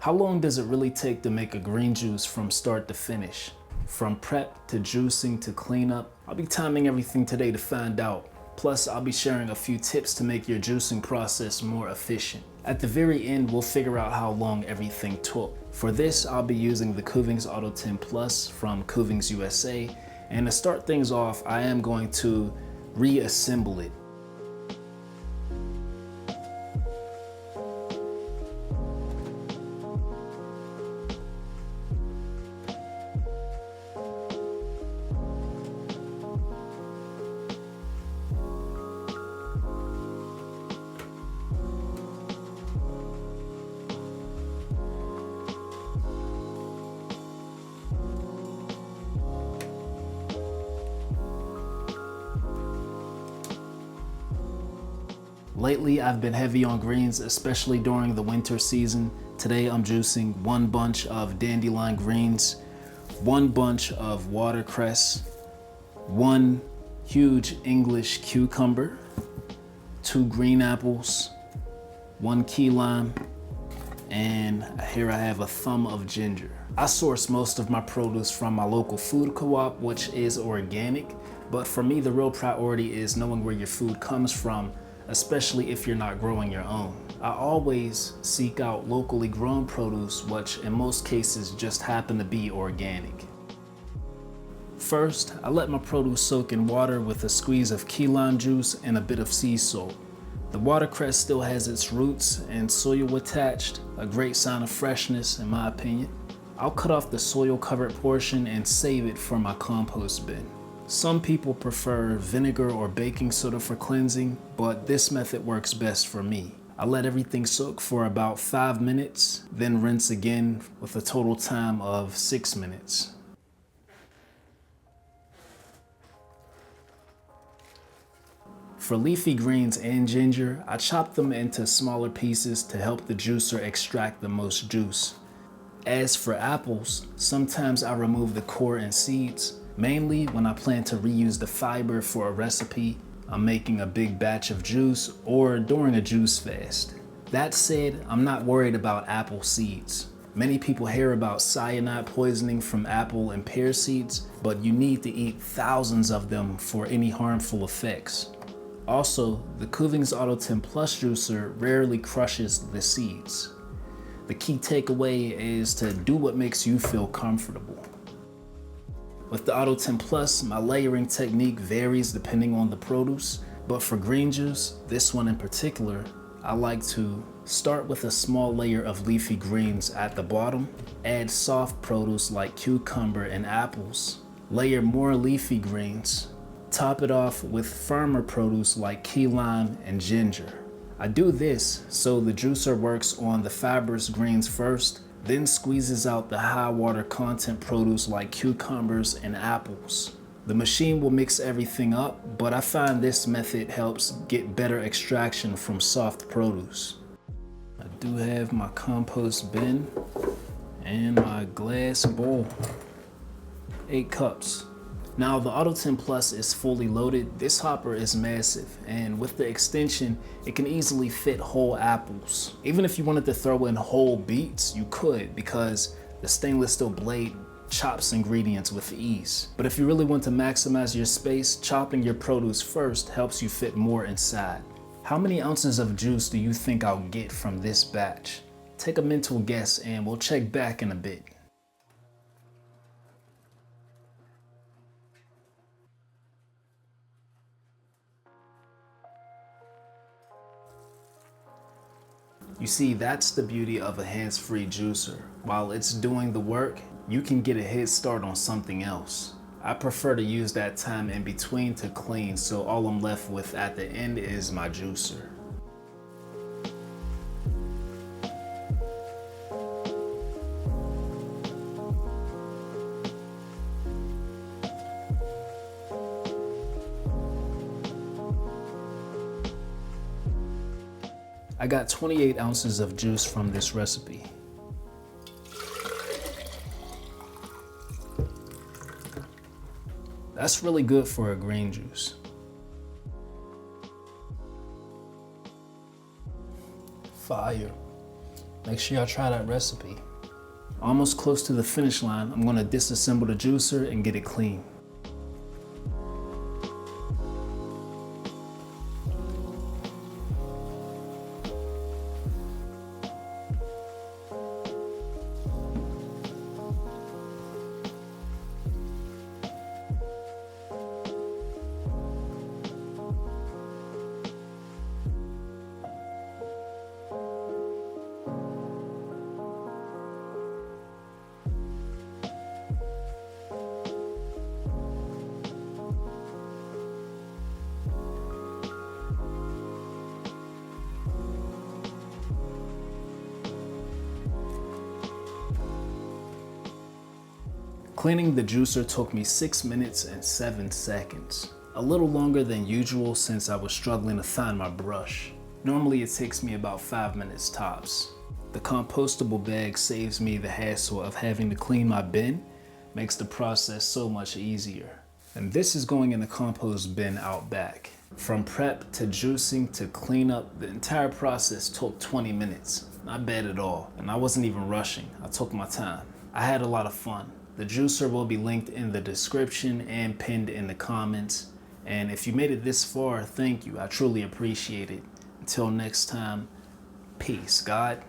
How long does it really take to make a green juice from start to finish? From prep to juicing to cleanup? I'll be timing everything today to find out. Plus, I'll be sharing a few tips to make your juicing process more efficient. At the very end, we'll figure out how long everything took. For this, I'll be using the Kuvings Auto 10 Plus from Kuvings USA. And to start things off, I am going to reassemble it. Lately, I've been heavy on greens, especially during the winter season. Today, I'm juicing 1 bunch of dandelion greens, 1 bunch of watercress, 1 huge English cucumber, 2 green apples, 1 key lime, and here I have a thumb of ginger. I source most of my produce from my local food co-op, which is organic, but for me, the real priority is knowing where your food comes from, especially if you're not growing your own. I always seek out locally grown produce, which in most cases just happen to be organic. First, I let my produce soak in water with a squeeze of key lime juice and a bit of sea salt. The watercress still has its roots and soil attached, a great sign of freshness in my opinion. I'll cut off the soil covered portion and save it for my compost bin. Some people prefer vinegar or baking soda for cleansing, but this method works best for me. I let everything soak for about 5 minutes, then rinse again with a total time of 6 minutes. For leafy greens and ginger, I chop them into smaller pieces to help the juicer extract the most juice. As for apples, sometimes I remove the core and seeds, mainly when I plan to reuse the fiber for a recipe, I'm making a big batch of juice, or during a juice fast. That said, I'm not worried about apple seeds. Many people hear about cyanide poisoning from apple and pear seeds, but you need to eat thousands of them for any harmful effects. Also, the Kuvings Auto 10 Plus juicer rarely crushes the seeds. The key takeaway is to do what makes you feel comfortable. With the Auto 10 Plus, my layering technique varies depending on the produce, but for green juice, this one in particular, I like to start with a small layer of leafy greens at the bottom, add soft produce like cucumber and apples, layer more leafy greens, top it off with firmer produce like key lime and ginger. I do this so the juicer works on the fibrous greens first, then squeezes out the high water content produce like cucumbers and apples. The machine will mix everything up, but I find this method helps get better extraction from soft produce. I do have my compost bin and my glass bowl. 8 cups. Now the Auto 10 Plus is fully loaded. This hopper is massive, and with the extension, it can easily fit whole apples. Even if you wanted to throw in whole beets, you could, because the stainless steel blade chops ingredients with ease. But if you really want to maximize your space, chopping your produce first helps you fit more inside. How many ounces of juice do you think I'll get from this batch? Take a mental guess and we'll check back in a bit. You see, that's the beauty of a hands-free juicer. While it's doing the work, you can get a head start on something else. I prefer to use that time in between to clean, so all I'm left with at the end is my juicer. I got 28 ounces of juice from this recipe. That's really good for a green juice. Fire. Make sure y'all try that recipe. Almost close to the finish line, I'm gonna disassemble the juicer and get it clean. Cleaning the juicer took me 6 minutes and 7 seconds. A little longer than usual since I was struggling to find my brush. Normally it takes me about 5 minutes tops. The compostable bag saves me the hassle of having to clean my bin, makes the process so much easier. And this is going in the compost bin out back. From prep to juicing to cleanup, the entire process took 20 minutes. Not bad at all, and I wasn't even rushing. I took my time. I had a lot of fun. The juicer will be linked in the description and pinned in the comments. And if you made it this far, thank you. I truly appreciate it. Until next time, peace, God.